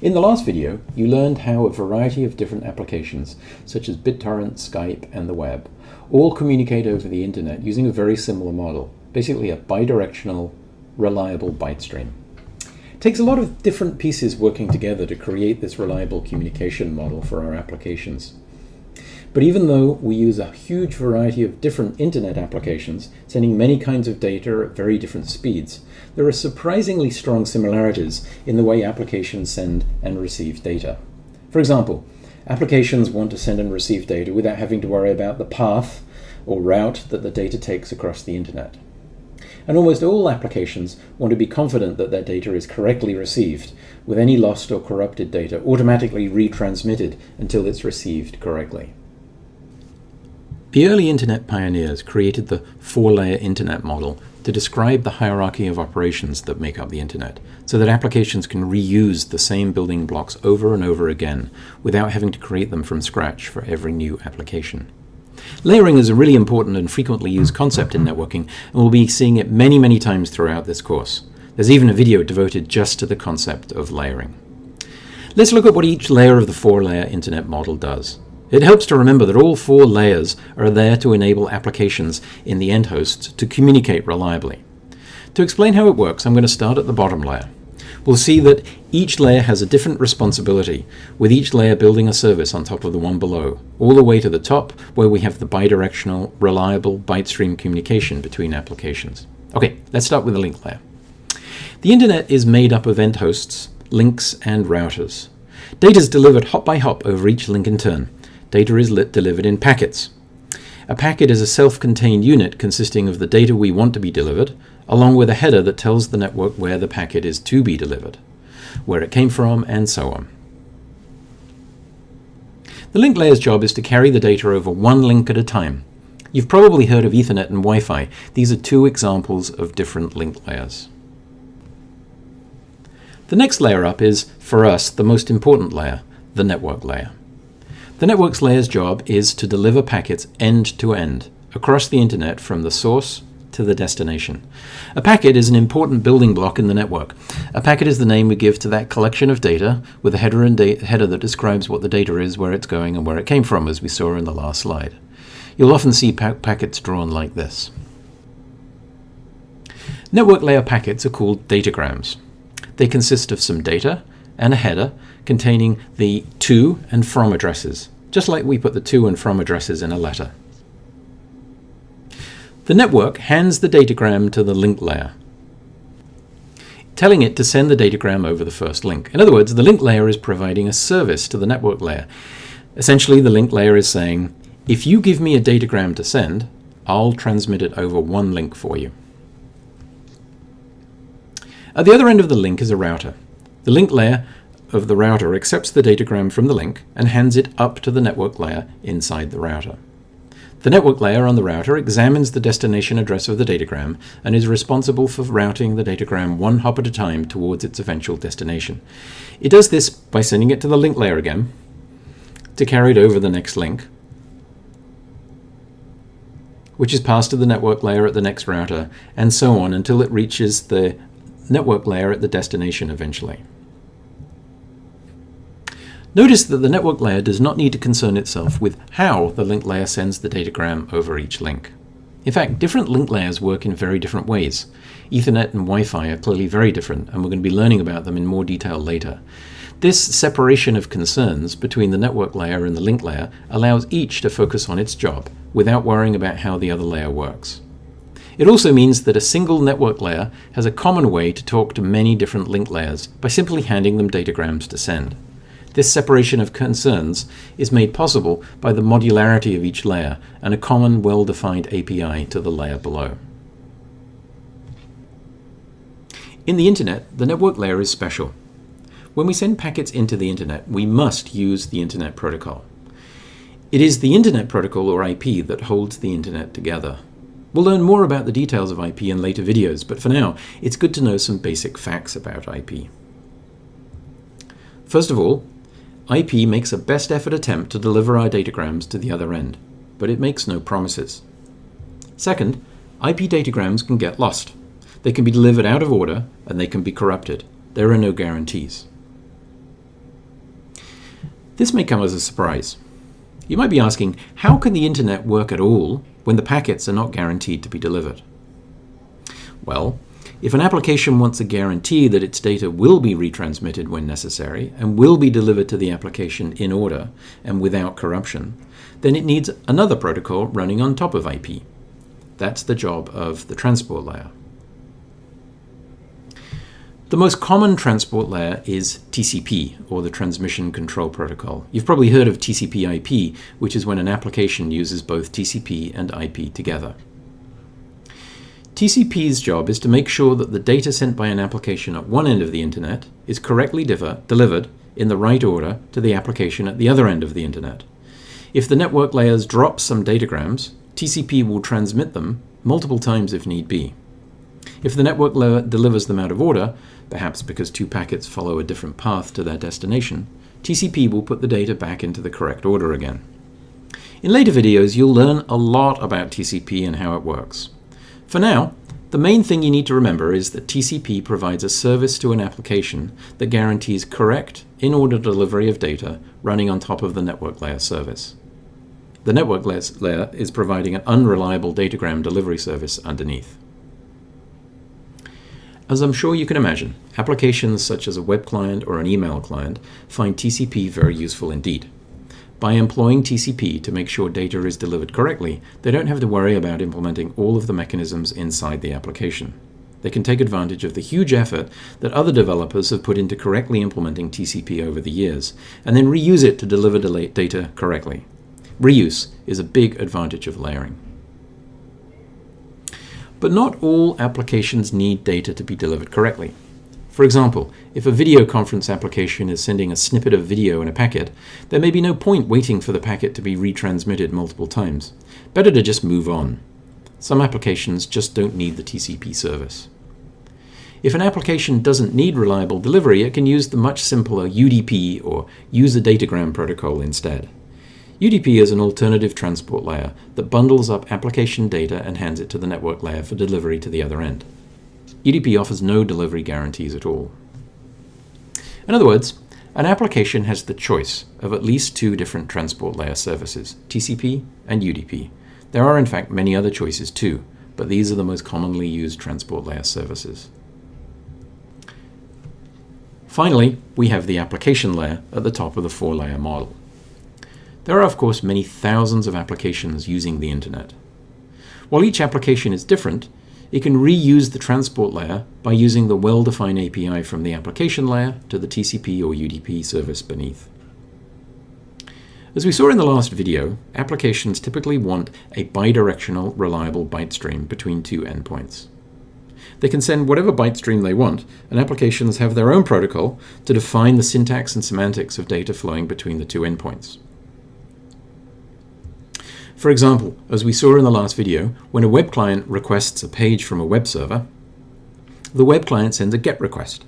In the last video, you learned how a variety of different applications, such as BitTorrent, Skype, and the web, all communicate over the internet using a very similar model, basically a bidirectional, reliable byte stream. It takes a lot of different pieces working together to create this reliable communication model for our applications. But even though we use a huge variety of different internet applications, sending many kinds of data at very different speeds, there are surprisingly strong similarities in the way applications send and receive data. For example, applications want to send and receive data without having to worry about the path or route that the data takes across the internet. And almost all applications want to be confident that their data is correctly received, with any lost or corrupted data automatically retransmitted until it's received correctly. The early internet pioneers created the four-layer internet model to describe the hierarchy of operations that make up the internet, so that applications can reuse the same building blocks over and over again without having to create them from scratch for every new application. Layering is a really important and frequently used concept in networking, and we'll be seeing it many times throughout this course. There's even a video devoted just to the concept of layering. Let's look at what each layer of the four-layer internet model does. It helps to remember that all four layers are there to enable applications in the end hosts to communicate reliably. To explain how it works, I'm going to start at the bottom layer. We'll see that each layer has a different responsibility, with each layer building a service on top of the one below, all the way to the top where we have the bidirectional, reliable byte stream communication between applications. Okay, let's start with the link layer. The internet is made up of end hosts, links, and routers. Data is delivered hop by hop over each link in turn. Data is delivered in packets. A packet is a self-contained unit consisting of the data we want to be delivered, along with a header that tells the network where the packet is to be delivered, where it came from, and so on. The link layer's job is to carry the data over one link at a time. You've probably heard of Ethernet and Wi-Fi. These are two examples of different link layers. The next layer up is, for us, the most important layer, the network layer. The network layer's job is to deliver packets end-to-end across the internet from the source to the destination. A packet is an important building block in the network. A packet is the name we give to that collection of data with a header and header that describes what the data is, where it's going, and where it came from, as we saw in the last slide. You'll often see packets drawn like this. Network layer packets are called datagrams. They consist of some data and a header containing the to and from addresses, just like we put the to and from addresses in a letter. The network hands the datagram to the link layer, telling it to send the datagram over the first link. In other words, the link layer is providing a service to the network layer. Essentially, the link layer is saying, if you give me a datagram to send, I'll transmit it over one link for you. At the other end of the link is a router. The link layer of the router accepts the datagram from the link and hands it up to the network layer inside the router. The network layer on the router examines the destination address of the datagram and is responsible for routing the datagram one hop at a time towards its eventual destination. It does this by sending it to the link layer again to carry it over the next link, which is passed to the network layer at the next router, and so on until it reaches the network layer at the destination eventually. Notice that the network layer does not need to concern itself with how the link layer sends the datagram over each link. In fact, different link layers work in very different ways. Ethernet and Wi-Fi are clearly very different, and we're going to be learning about them in more detail later. This separation of concerns between the network layer and the link layer allows each to focus on its job without worrying about how the other layer works. It also means that a single network layer has a common way to talk to many different link layers by simply handing them datagrams to send. This separation of concerns is made possible by the modularity of each layer and a common, well-defined API to the layer below. In the internet, the network layer is special. When we send packets into the internet, we must use the Internet Protocol. It is the Internet Protocol, or IP, that holds the internet together. We'll learn more about the details of IP in later videos, but for now, it's good to know some basic facts about IP. First of all, IP makes a best effort attempt to deliver our datagrams to the other end, but it makes no promises. Second, IP datagrams can get lost. They can be delivered out of order, and they can be corrupted. There are no guarantees. This may come as a surprise. You might be asking, how can the internet work at all when the packets are not guaranteed to be delivered? Well, if an application wants a guarantee that its data will be retransmitted when necessary and will be delivered to the application in order and without corruption, then it needs another protocol running on top of IP. That's the job of the transport layer. The most common transport layer is TCP, or the Transmission Control Protocol. You've probably heard of TCP/IP, which is when an application uses both TCP and IP together. TCP's job is to make sure that the data sent by an application at one end of the internet is correctly delivered in the right order to the application at the other end of the internet. If the network layers drop some datagrams, TCP will transmit them multiple times if need be. If the network layer delivers them out of order, perhaps because two packets follow a different path to their destination, TCP will put the data back into the correct order again. In later videos, you'll learn a lot about TCP and how it works. For now, the main thing you need to remember is that TCP provides a service to an application that guarantees correct, in-order delivery of data running on top of the network layer service. The network layer is providing an unreliable datagram delivery service underneath. As I'm sure you can imagine, applications such as a web client or an email client find TCP very useful indeed. By employing TCP to make sure data is delivered correctly, they don't have to worry about implementing all of the mechanisms inside the application. They can take advantage of the huge effort that other developers have put into correctly implementing TCP over the years, and then reuse it to deliver data correctly. Reuse is a big advantage of layering. But not all applications need data to be delivered correctly. For example, if a video conference application is sending a snippet of video in a packet, there may be no point waiting for the packet to be retransmitted multiple times. Better to just move on. Some applications just don't need the TCP service. If an application doesn't need reliable delivery, it can use the much simpler UDP or User Datagram Protocol instead. UDP is an alternative transport layer that bundles up application data and hands it to the network layer for delivery to the other end. UDP offers no delivery guarantees at all. In other words, an application has the choice of at least two different transport layer services, TCP and UDP. There are in fact many other choices too, but these are the most commonly used transport layer services. Finally, we have the application layer at the top of the four-layer model. There are, of course, many thousands of applications using the internet. While each application is different, it can reuse the transport layer by using the well-defined API from the application layer to the TCP or UDP service beneath. As we saw in the last video, applications typically want a bidirectional, reliable byte stream between two endpoints. They can send whatever byte stream they want, and applications have their own protocol to define the syntax and semantics of data flowing between the two endpoints. For example, as we saw in the last video, when a web client requests a page from a web server, the web client sends a GET request.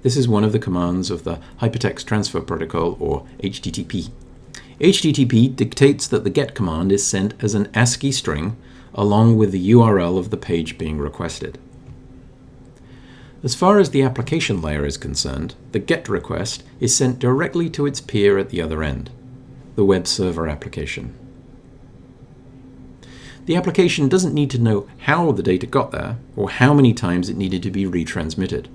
This is one of the commands of the Hypertext Transfer Protocol, or HTTP. HTTP dictates that the GET command is sent as an ASCII string along with the URL of the page being requested. As far as the application layer is concerned, the GET request is sent directly to its peer at the other end, the web server application. The application doesn't need to know how the data got there or how many times it needed to be retransmitted.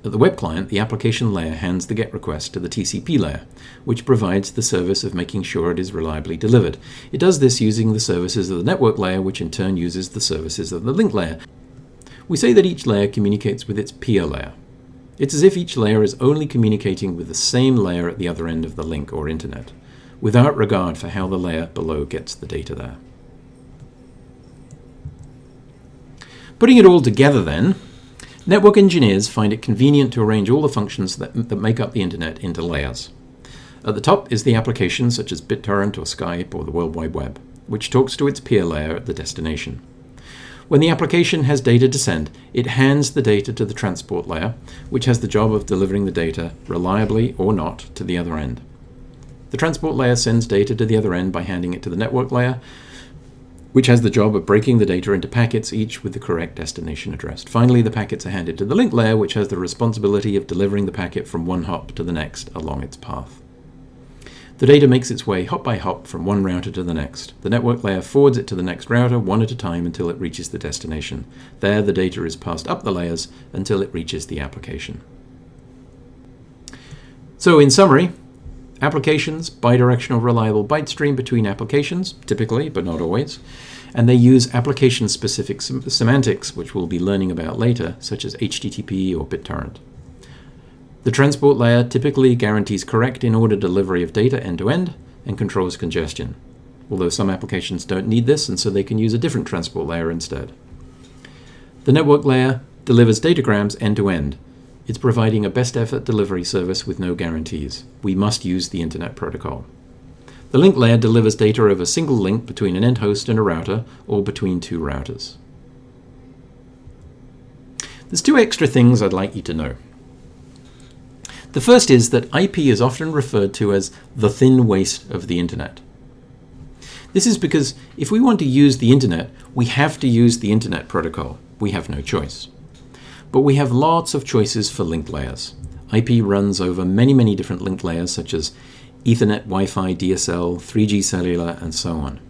At the web client, the application layer hands the GET request to the TCP layer, which provides the service of making sure it is reliably delivered. It does this using the services of the network layer, which in turn uses the services of the link layer. We say that each layer communicates with its peer layer. It's as if each layer is only communicating with the same layer at the other end of the link or internet, without regard for how the layer below gets the data there. Putting it all together then, network engineers find it convenient to arrange all the functions that make up the internet into layers. At the top is the application such as BitTorrent or Skype or the World Wide Web, which talks to its peer layer at the destination. When the application has data to send, it hands the data to the transport layer, which has the job of delivering the data reliably or not to the other end. The transport layer sends data to the other end by handing it to the network layer, which has the job of breaking the data into packets, each with the correct destination addressed. Finally, the packets are handed to the link layer, which has the responsibility of delivering the packet from one hop to the next along its path. The data makes its way hop by hop from one router to the next. The network layer forwards it to the next router one at a time until it reaches the destination. There, the data is passed up the layers until it reaches the application. So in summary, applications, bidirectional reliable byte stream between applications, typically, but not always, and they use application-specific semantics, which we'll be learning about later, such as HTTP or BitTorrent. The transport layer typically guarantees correct in-order delivery of data end-to-end and controls congestion, although some applications don't need this, and so they can use a different transport layer instead. The network layer delivers datagrams end-to-end. It's providing a best-effort delivery service with no guarantees. We must use the Internet Protocol. The link layer delivers data over a single link between an end host and a router, or between two routers. There's two extra things I'd like you to know. The first is that IP is often referred to as the thin waist of the Internet. This is because if we want to use the Internet, we have to use the Internet Protocol. We have no choice. But we have lots of choices for link layers. IP runs over many different link layers, such as Ethernet, Wi-Fi, DSL, 3G cellular, and so on.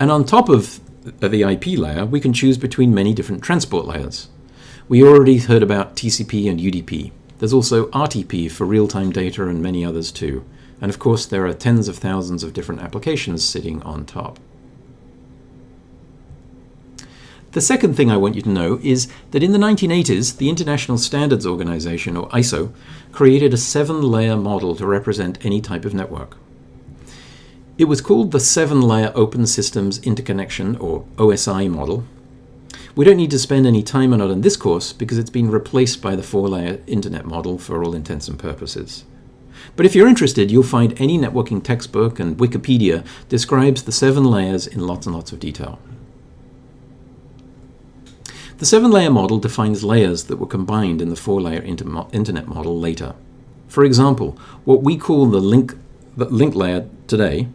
And on top of the IP layer, we can choose between many different transport layers. We already heard about TCP and UDP. There's also RTP for real-time data and many others too. And of course, there are tens of thousands of different applications sitting on top. The second thing I want you to know is that in the 1980s, the International Standards Organization, or ISO, created a 7-layer model to represent any type of network. It was called the 7-layer Open Systems Interconnection, or OSI model. We don't need to spend any time on it in this course because it's been replaced by the 4-layer Internet model for all intents and purposes. But if you're interested, you'll find any networking textbook, and Wikipedia describes the 7 layers in lots and lots of detail. The 7-layer model defines layers that were combined in the 4-layer Internet model later. For example, what we call the link layer today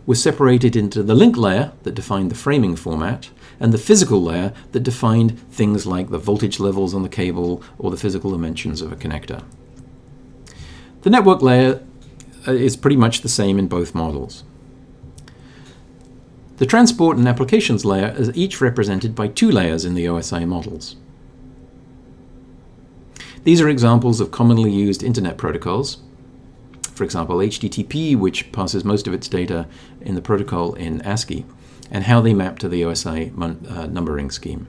was separated into the link layer that defined the framing format and the physical layer that defined things like the voltage levels on the cable or the physical dimensions of a connector. The network layer is pretty much the same in both models. The transport and applications layer is each represented by 2 layers in the OSI models. These are examples of commonly used Internet protocols. For example, HTTP, which passes most of its data in the protocol in ASCII, and how they map to the OSI numbering scheme.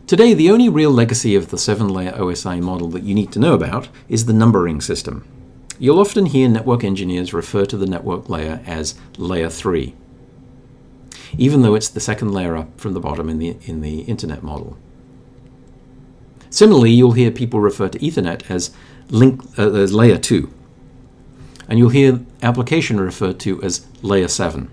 Today, the only real legacy of the 7-layer OSI model that you need to know about is the numbering system. You'll often hear network engineers refer to the network layer as Layer 3, even though it's the second layer up from the bottom in the Internet model. Similarly, you'll hear people refer to Ethernet as Layer 2, and you'll hear application referred to as Layer 7.